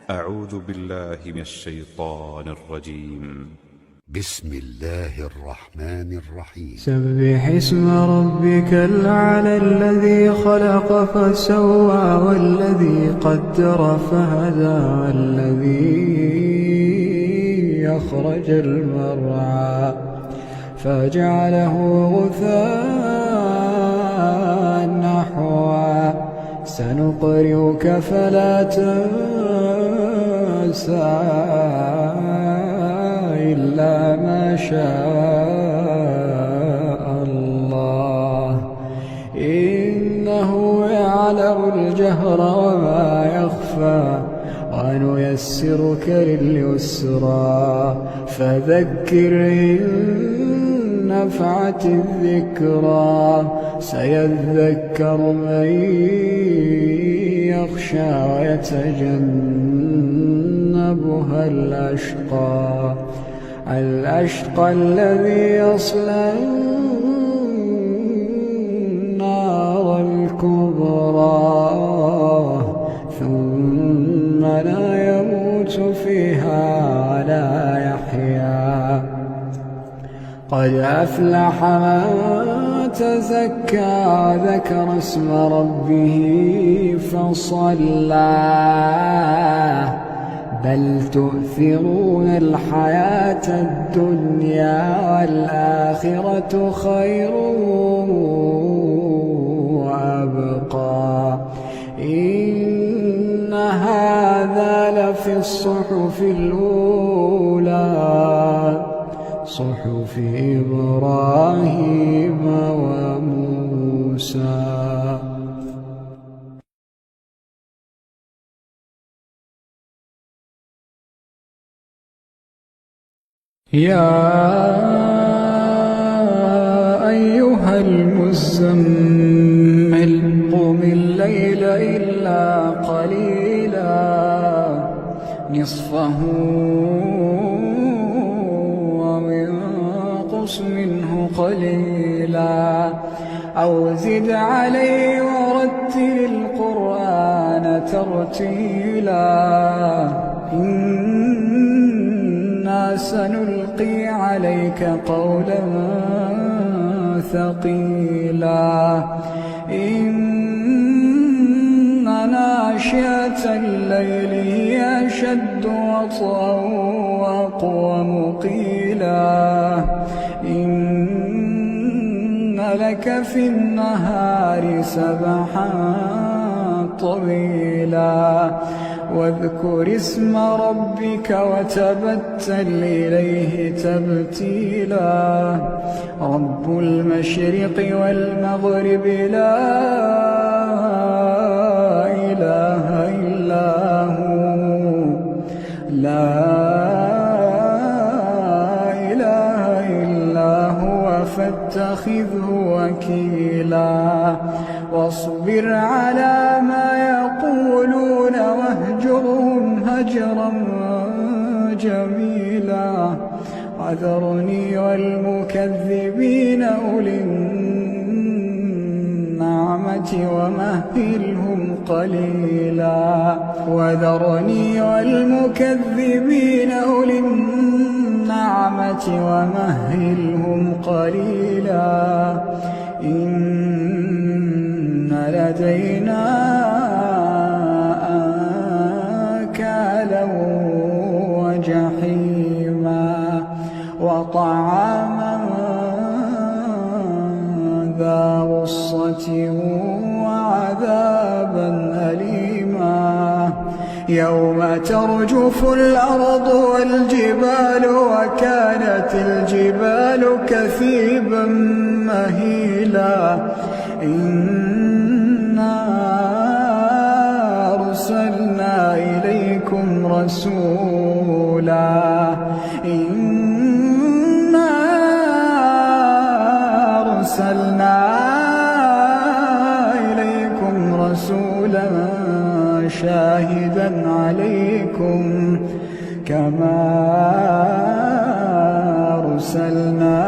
أعوذ بالله من الشيطان الرجيم. بسم الله الرحمن الرحيم. سبح اسم ربك الأعلى الذي خلق فسوى والذي قدر فهدى والذي أخرج المرعى فجعله غثاء نحوا سنقرئك فلا تنسى إلا ما شاء الله إنه يعلم الجهر وما يخفى ونيسرك لليسرى فذكر إن نفعت الذكرى سيذكر من يخشى ويتجنبها الأشقى الذي يصلى النار الكبرى ثم لا يموت فيها ولا يحيا قد أفلح من تزكى ذكر اسم ربه فصلى بل تؤثرون الحياة الدنيا والآخرة خير وأبقى إن هذا لفي الصحف الأولى صحف إبراهيم وموسى. يا أيها المزمل قم الليل إلا قليلا نصفه وانقص منه قليلا أو زد عليه ورتل القرآن ترتيلا إنا سنلقي عليك قولا ثقيلا إن ناشئة الليل هي أشد وطئا وأقوم قيلا إن لك في النهار سبحا طويلا واذكر اسم ربك وتبتل إليه تبتيلا رب المشرق والمغرب لا إله إلا هو فاتخذه وكيلا واصبر على ما يقولون واهجرهم هجرا جميلا وذرني والمكذبين أولي النعمة ومهلهم قليلا وذرني والمكذبين أولي النعمة ومهلهم قليلا إن لدينا أنكالا وجحيما وطعاما ذا غصة وعذابا أليما يوم ترجف الأرض والجبال وكانت الجبال كثيبا مهيلا إنا أرسلنا إليكم رسولا شاهدا عليكم كما أرسلنا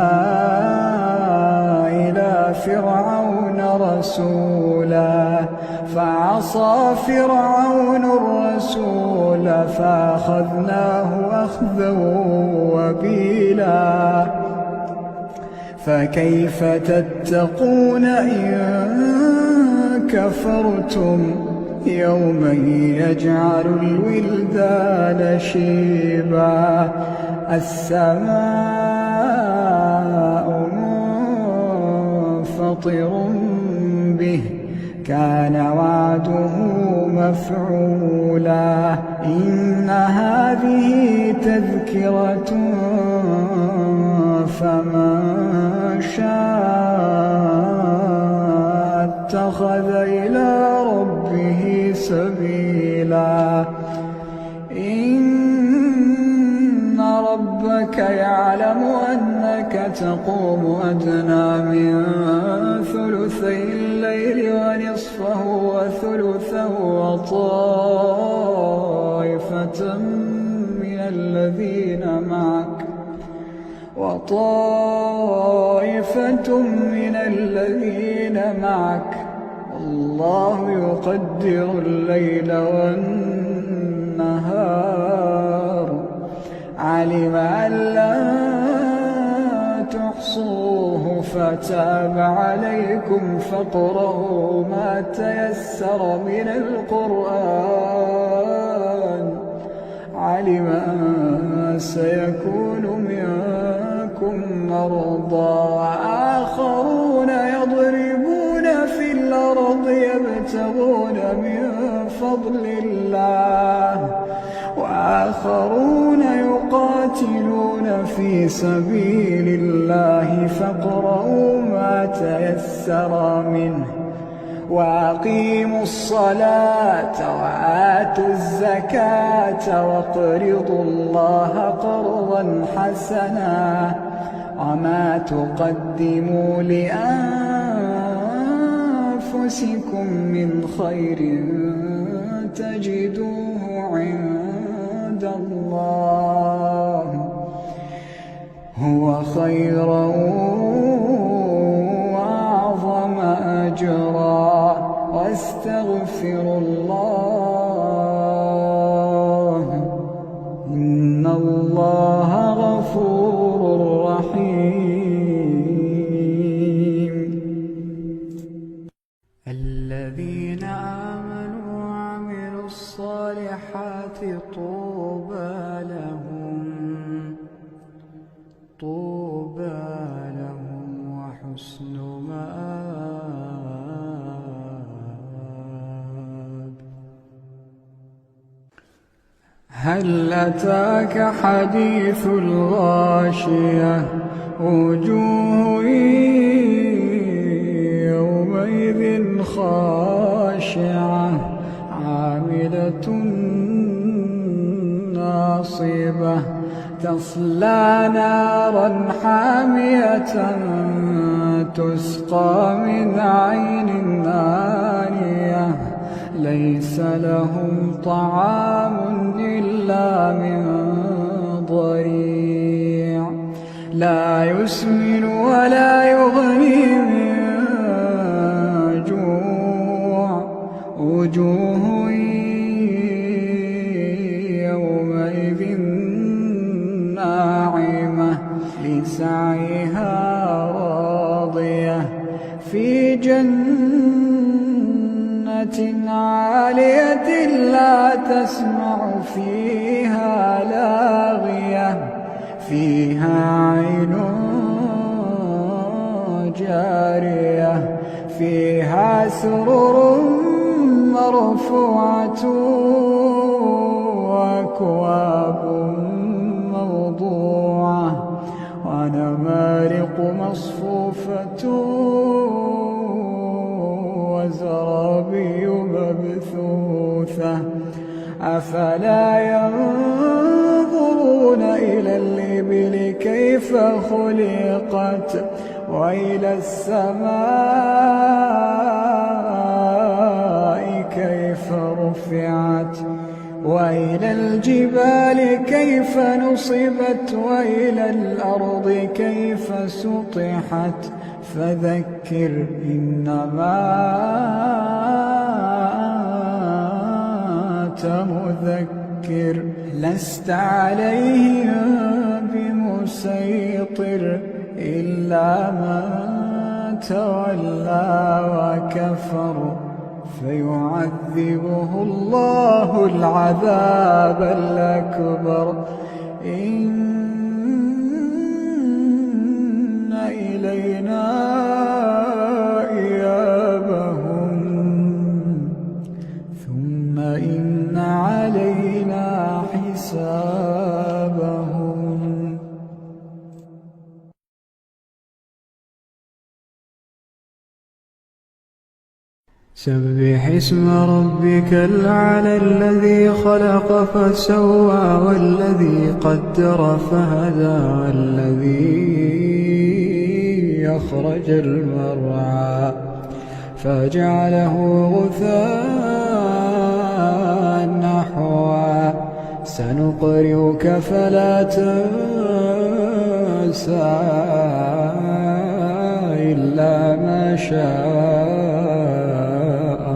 إلى فرعون رسولا فعصى فرعون الرسولا فأخذناه أخذا وبيلا فكيف تتقون إن كفرتم يوما يجعل الولدان شيبا السماء منفطر به كان وعده مفعولا إن هذه تذكرة فمن شاء اتخذ إلى ربه سبيلا إن ربك يعلم أنك تقوم أدنى من ثلثي الليل ونصفه وثلثه وطائفة من الذين معك والله يقدر الليل والنهار علم أن لا تحصوه فتاب عليكم فاقرؤوا ما تيسر من القرآن علم أن سيكون منكم مرضى وآخرون يضربون في الأرض يبتغون من فضل الله وآخرون يقاتلون في سبيل الله فاقرؤوا ما تيسر منه وأقيموا الصلاة وآتوا الزكاة واقرضوا الله قرضا حسنا وما تقدموا لأنفسكم من خير تجدوه عند الله هو خيرا وأعظم أجرا واستغفروا الله إن الله غفور رحيم الذين آمنوا وعملوا الصالحات طوبى لهم وحسن مآب هل أتاك حديث الغاشية وجوه يومئذ خاشعة عاملة ناصبة تصلى نارا حامية تسقى من عين آنية ليس لهم طعام إلا من ضريع لا يسمن ولا يغني من جوع وجوه يومئذ ناعمة لسعيها راضية في جنة عالية لا تسمع فيها لاغية فيها عين جارية فيها سرر مرفوعة وأكواب موضوعة ونمارق مصفوفة وزرابي مبثوثة أفلا ينظرون إلى الإبل كيف خلقت وإلى السماء كيف رفعت وإلى الجبال كيف نصبت وإلى الأرض كيف سطحت فذكر إنما أنت مذكر فذكر لست عليهم بمسيطر إلا من تولى وكفر فيعذبه الله العذاب الأكبر إن إلينا إيابهم ثم إن علينا حسابهم. سبح اسم ربك الأعلى الذي خلق فسوى والذي قدر فهدى والذي أخرج المرعى فجعله غثاء نحوا سنقرئك فلا تنسى إلا ما شاء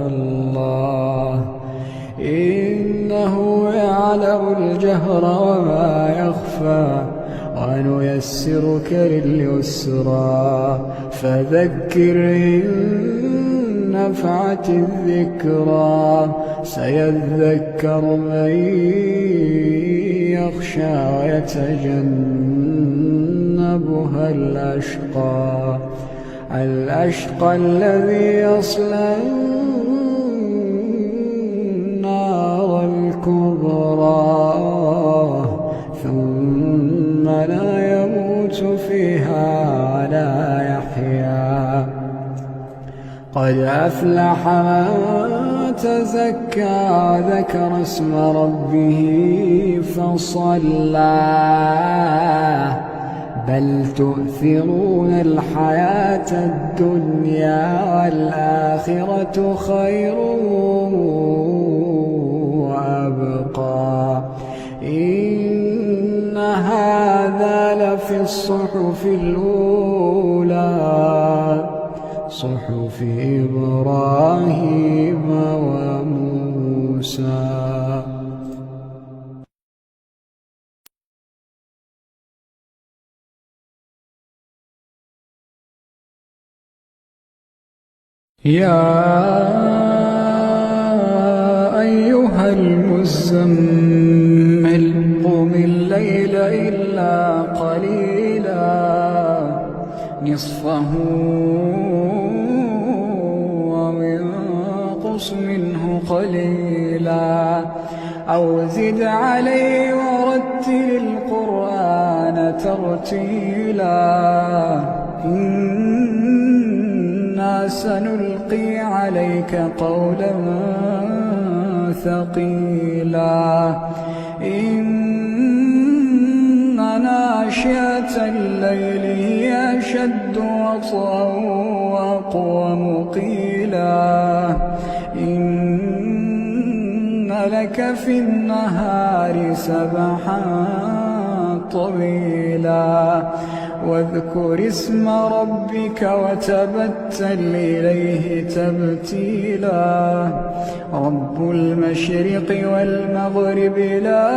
الله إنه يعلم الجهر وما يخفى ونيسرك لليسرى فذكر إن نفعت الذكرى سيذكر من يخشى ويتجنبها الأشقى الذي يصلى النار الكبرى ثم لا يموت فيها ولا يحيا قد أفلح من تزكى وذكر اسم ربه فصلى بل تؤثرون الحياة الدنيا والآخرة خير وأبقى إن هذا لفي الصحف الأولى صحف إبراهيم وموسى. يا أيها المزمل قم الليل إلا قليلا نصفه وانقص منه قليلا أو زد عليه ورتل القرآن ترتيلا إنا سنلقي عليك قولا ثقيلا إن ناشئة الليل هي أشد وطئا وأقوم قيلا إن لك في النهار سبحا طويلا واذكر اسم ربك وتبتل إليه تبتيلا رب المشرق والمغرب لا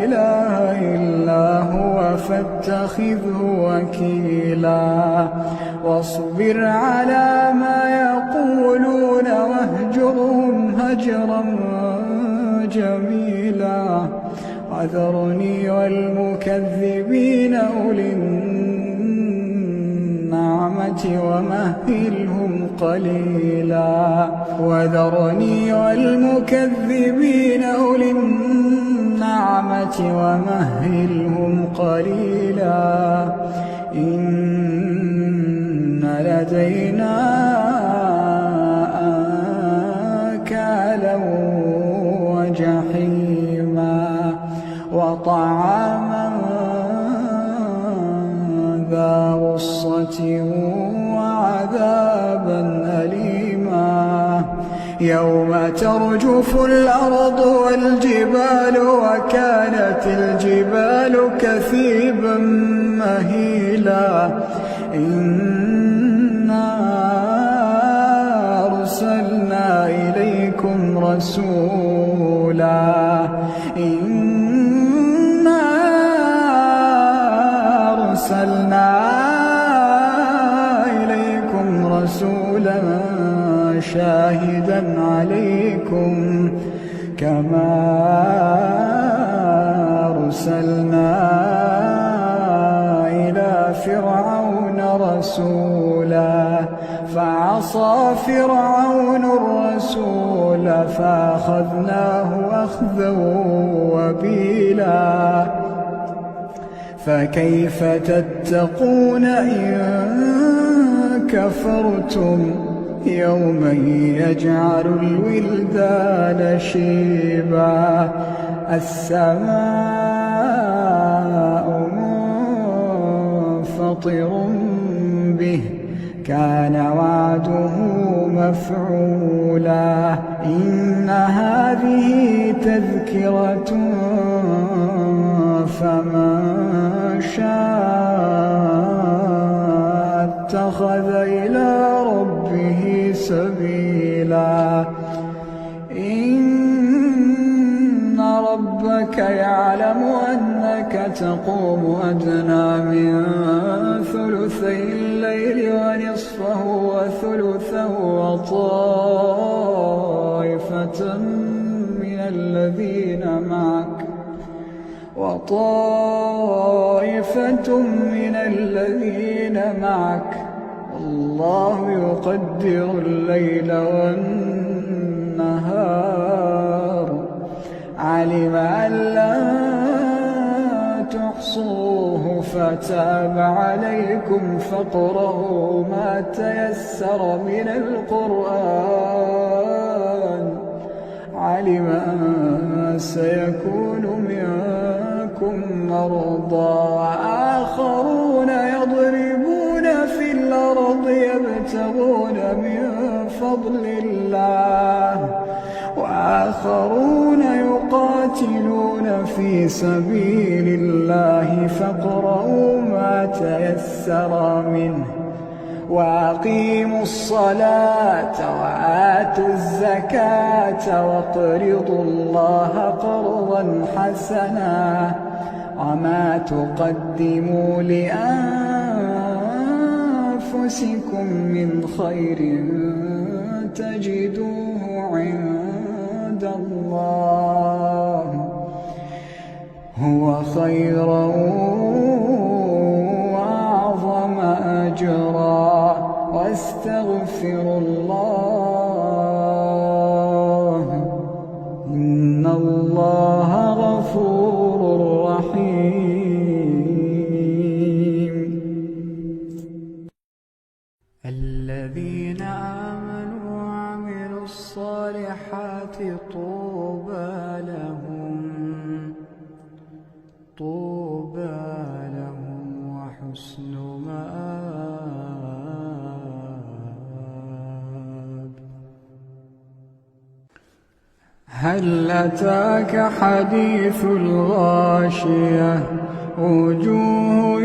إله إلا هو فاتخذه وكيلا واصبر على ما يقولون واهجرهم هجرا جميلا وذرني والمكذبين أولي النعمة ومهلهم قليلا وذرني والمكذبين أولي النعمة ومهلهم قليلا إن لدينا أنكالا وجحيما وطعاما ذا غصة وعذابا أليما يوم ترجف الأرض والجبال وكانت الجبال كثيبا مهيلا إنا أرسلنا إليكم رسولا إنا أرسلنا إليكم رسولا شاهدا عليكم كما أرسلنا إلى فرعون رسولا فعصى فرعون الرسول فأخذناه أخذا وبيلا فكيف تتقون إن كفرتم يوما يجعل الولدان شيبا السماء منفطر به كان وعده مفعولا إن هذه تذكرة فمن شاء اتخذ إلى ربه سبيلا إن ربك يعلم أنك تقوم أدنى من ثلثي الليل ونصفه وثلثه وطائفة من الذين معك الله يقدر الليل والنهار علم أن لا تحصوه فتاب عليكم فاقرؤوا ما تيسر من القرآن علم أن سيكون منكم مرضى وآخرون يضربون في الأرض يبتغون من فضل الله وآخرون يقاتلون في سبيل الله فاقرؤوا ما تيسر منه وأقيموا الصلاة وآتوا الزكاة وَاقْرِضُوا الله قرضا حسنا وما تقدموا لأنفسكم من خير تجدوه عند الله هو خيرا وأعظم أجرا واستغفروا الله إن الله غفور رحيم الذين آمنوا وعملوا الصالحات طوبى لهم وحسن مآب هل أتاك حديث الغاشية وجوه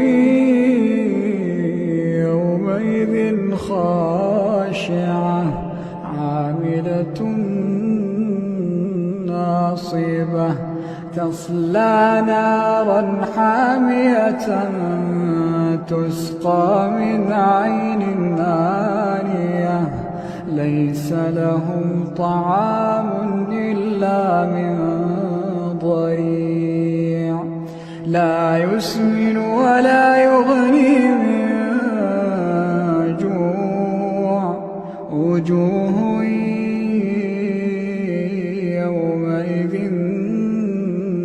يومئذ خاشعة عاملة ناصبة تصلى نارا حامية تسقى من عين آنية ليس لهم طعام إلا من ضريع لا يسمن ولا يغني من جوع وجوه يومئذ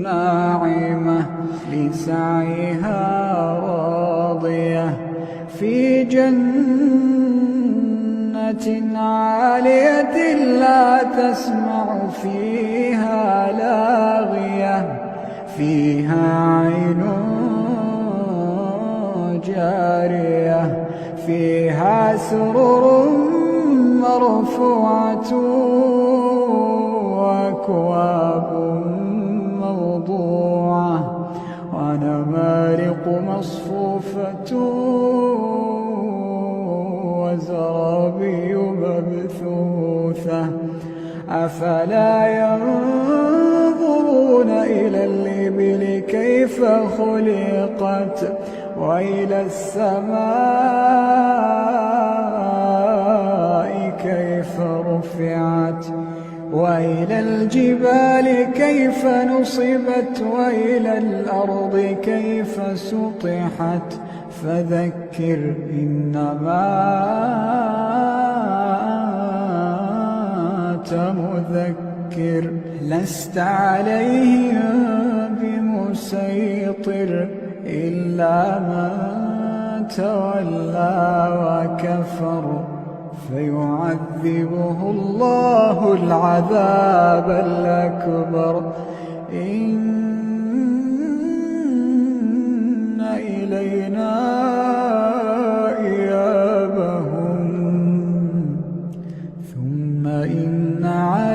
ناعمة لسعيها راضية في جنة عالية لا تسمع فيها لاغية فيها عين جارية فيها سرر مرفوعة وأكواب موضوعة ونمارق مصفوفة أفلا ينظرون إلى الإبل كيف خلقت وإلى السماء كيف رفعت وإلى الجبال كيف نصبت وإلى الأرض كيف سطحت فذكر إنما أنت مذكر لست عليهم بمسيطر إلا من تولى وكفر فيعذبه الله العذاب الأكبر إن إلينا إيابهم ثم إن علينا